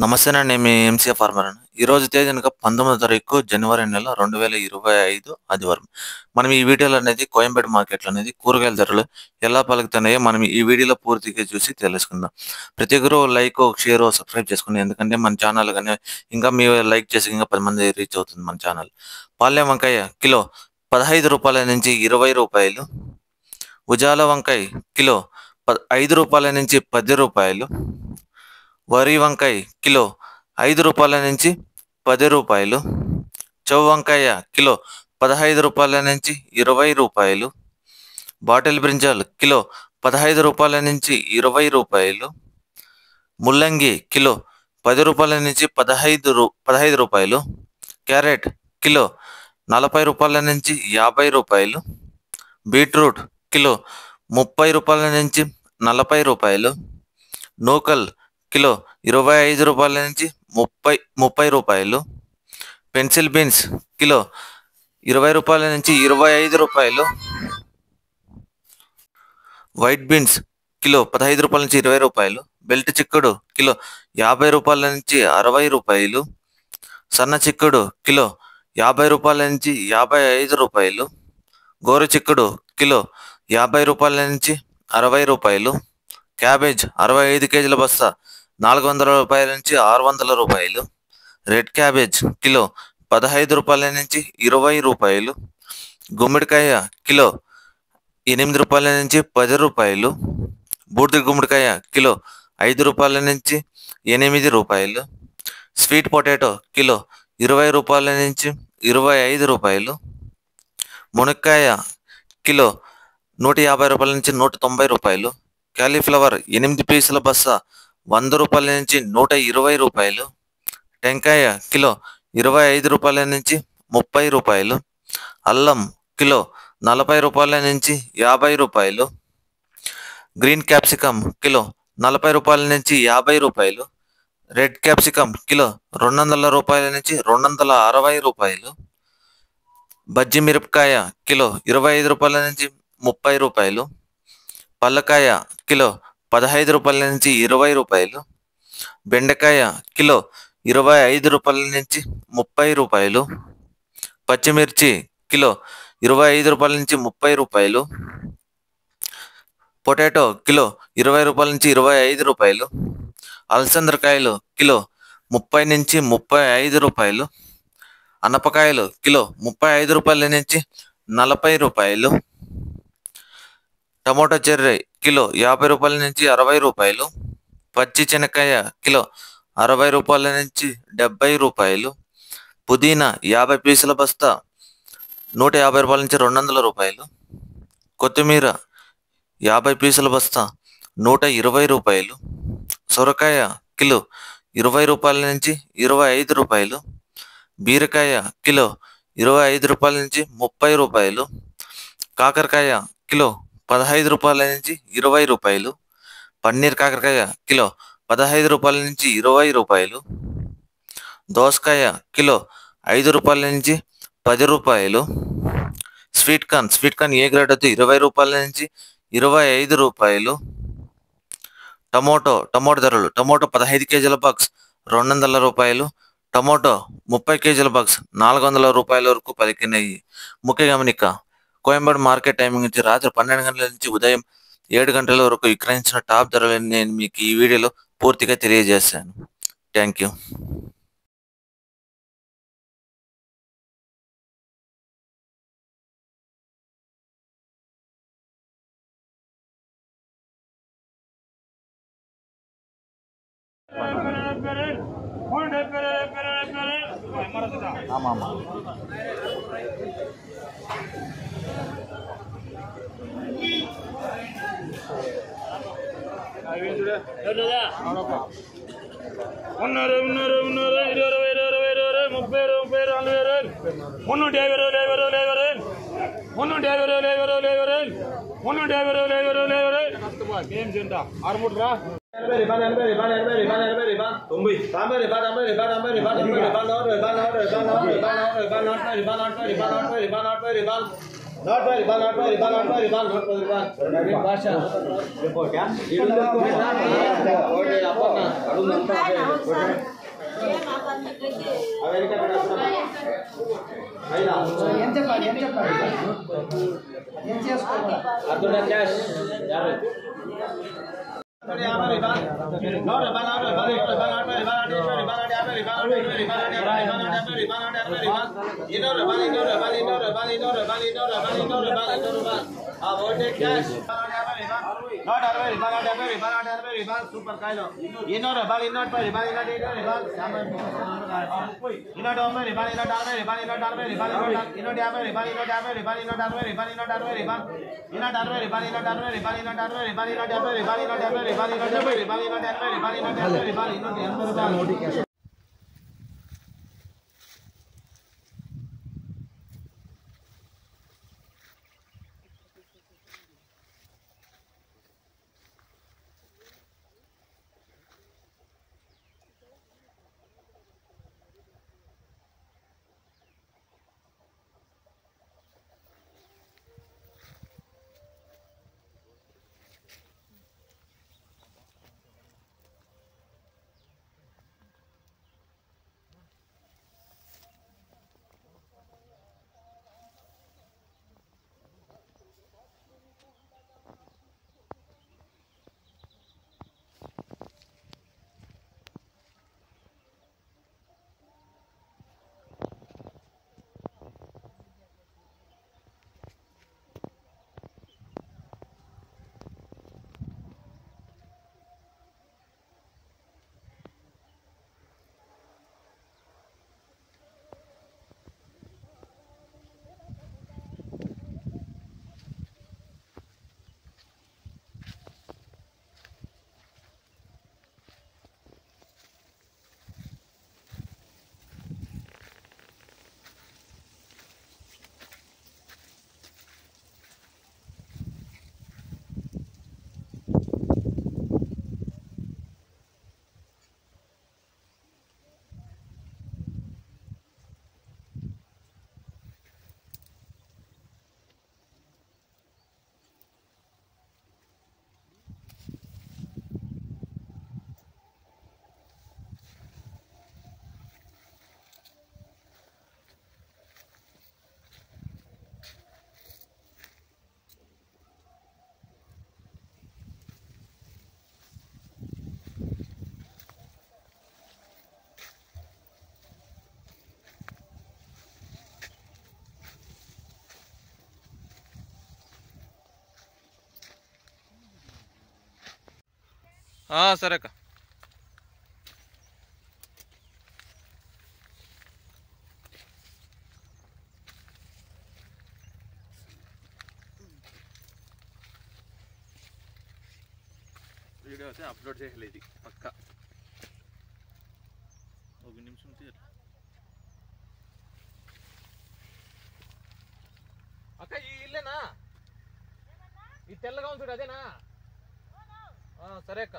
నమస్తే అండి. నేను మీ ఎంసీఏ ఫార్మర్ అండి. ఈరోజు తేదీ కనుక 19వ తారీఖు జనవరి నెల 2025 ఆదివారం. మనం ఈ వీడియోలో అనేది కోయంబేడు మార్కెట్‌లో అనేది కూరగాయల ధరలు ఎలా పలుకుతున్నాయో మనం ఈ వీడియోలో పూర్తిగా చూసి తెలుసుకుందాం. ప్రతి ఒక్కరు లైక్, షేర్, సబ్స్క్రైబ్ చేసుకోండి. ఎందుకంటే మన ఛానల్ గాని ఇంకా మీరు లైక్ చేసి ఇంకా 10 మంది రీచ్ అవుతుంది మన ఛానల్. పాలెం వంకాయ కిలో రూ. 15 నుంచి రూ. 20. ఉజాల వంకాయ కిలో రూ. 5 నుంచి రూ. 10. వరి వంకాయ కిలో రూ. 5 నుంచి రూ. 10. చౌ వంకాయ కిలో రూ. 15 నుంచి రూ. 20. బాటిల్ బ్రింజాల్ కిలో రూ. 15 నుంచి రూ. 20. ముల్లంగి కిలో రూ. 10 నుంచి రూ. 15. క్యారెట్ కిలో రూ. 40 నుంచి రూ. 50. బీట్రూట్ కిలో రూ. 30 నుంచి రూ. 40. నూకల్ కిలో రూ. 25 నుంచి రూ. 30. పెన్సిల్ బీన్స్ కిలో రూ. 20 నుంచి రూ. 25. వైట్ బీన్స్ కిలో రూ. 15 నుంచి రూ. 20. బెల్ట్ చిక్కుడు కిలో రూ. 50 నుంచి రూ. 60. సన్న చిక్కుడు కిలో రూ. 50 నుంచి రూ. 55. గోరు చిక్కుడు కిలో రూ. 50 నుంచి రూ. 60. క్యాబేజ్ 65 కేజీల బస్తా రూ. 400 నుంచి రూ. 600. రెడ్ క్యాబేజ్ కిలో రూ. 15 నుంచి రూ. 20. గుమ్మడికాయ కిలో రూ. 8 నుంచి రూ. 10. బూడిద గుమ్మడికాయ కిలో రూ. 5 నుంచి రూ. 8. స్వీట్ పొటాటో కిలో రూ. 20 నుంచి రూ. 25. మునక్కాయ కిలో రూ. 150 నుంచి రూ. 190. క్యాలీఫ్లవర్ 8 పీసుల బస్తా రూ. 100 నుంచి రూ. 120. టెంకాయ కిలో రూ. 25 నుంచి రూ. 30. అల్లం కిలో రూ. 40 నుంచి రూ. 50. గ్రీన్ క్యాప్సికమ్ కిలో రూ. 40 నుంచి రూ. 50. రెడ్ క్యాప్సికమ్ కిలో రూ. 200 నుంచి రూ. 260. బజ్జి మిరపకాయ కిలో రూ. 25 నుంచి రూ. 30. పల్లకాయ కిలో రూ. 15 నుంచి రూ. 20. బెండకాయ కిలో రూ. 25 నుంచి రూ. 30. పచ్చిమిర్చి కిలో రూ. 25 నుంచి రూ. 30. పొటాటో కిలో రూ. 20 నుంచి రూ. 25. అలసందకాయలు కిలో 30 నుంచి రూ. 35. అనపకాయలు కిలో రూ. 35 నుంచి రూ. 40. టమోటా చెర్రీ కిలో రూ. 50 నుంచి రూ. 60. పచ్చి శనక్కాయ కిలో రూ. 60 నుంచి రూ. 70. పుదీనా 50 పీసుల బస్తా రూ. 150 నుంచి రూ. 200. కొత్తిమీర 50 పీసుల బస్తా రూ. 120. సొరకాయ కిలో రూ. 20 నుంచి రూ. 25. బీరకాయ కిలో రూ. 25 నుంచి రూ. 30. కాకరకాయ కిలో రూ. 15 నుంచి రూ. 20. పన్నీర్ కాకరకాయ కిలో రూ. 15 నుంచి రూ. 20. దోసకాయ కిలో రూ. 5 నుంచి రూ. 10. స్వీట్ కార్న్ ఏ గ్రేడ్ అయితే రూ. 20 నుంచి రూ. 25. టమోటో ధరలు టమోటో 15 కేజీల బాక్స్ రూ. 200. టమోటో 30 కేజీల బాక్స్ రూ. 400 వరకు పలికినాయి. ముఖ్య గమనిక కోయంబేడు మార్కెట్ టైమింగ్ నుంచి రాత్రి 12 గంటల నుంచి ఉదయం 7 గంటల వరకు విక్రయించిన టాప్ ధరలను నేను మీకు ఈ వీడియోలో పూర్తిగా తెలియజేశాను. Thank you. ஆமாம் முன்னூறு முன்னூறு முன்னூறு 20 20 20 30 30 40 முன்னூற்றி 50 సూపర్ కాయలు ఇన్నోరు బాల్ ఇన్నోట్ పై ball ఇన్నోట్ ఇన్నోరు ball ఇన్నోట్ ఓమే ball ఇన్నోట్ ఆర్మే ball ఇన్నోట్ ఆర్మే ball ఇన్నోట్ యాభై బాల్ ఇన్నోట్ యాభై ball ఇన్నోట్ ఆర్మే ball ఇన్నోట్ ఆర్మే ball ఇన్నోట్ ఆర్మే ball ఇన్నోట్ ఆర్మే ball ఇన్నోట్ ఆర్మే ball ఇన్నోట్ యాభై బాల్ ఇన్నోట్ యాభై బాల్ ఇన్నోట్ యాభై బాల్ ఇన్నోట్ యాభై బాల్ ఇన్నోట్ యాభై బాల్ ఇన్నోట్ యాభై బాల్ సరే అక్క. వీడియో అయితే అప్లోడ్ చేయలేదు పక్క. ఒక నిమిషం అక్క. ఈ ఇల్లేనా? ఈ తెల్లగా ఉంది చూడు అదేనా? సరే అక్క.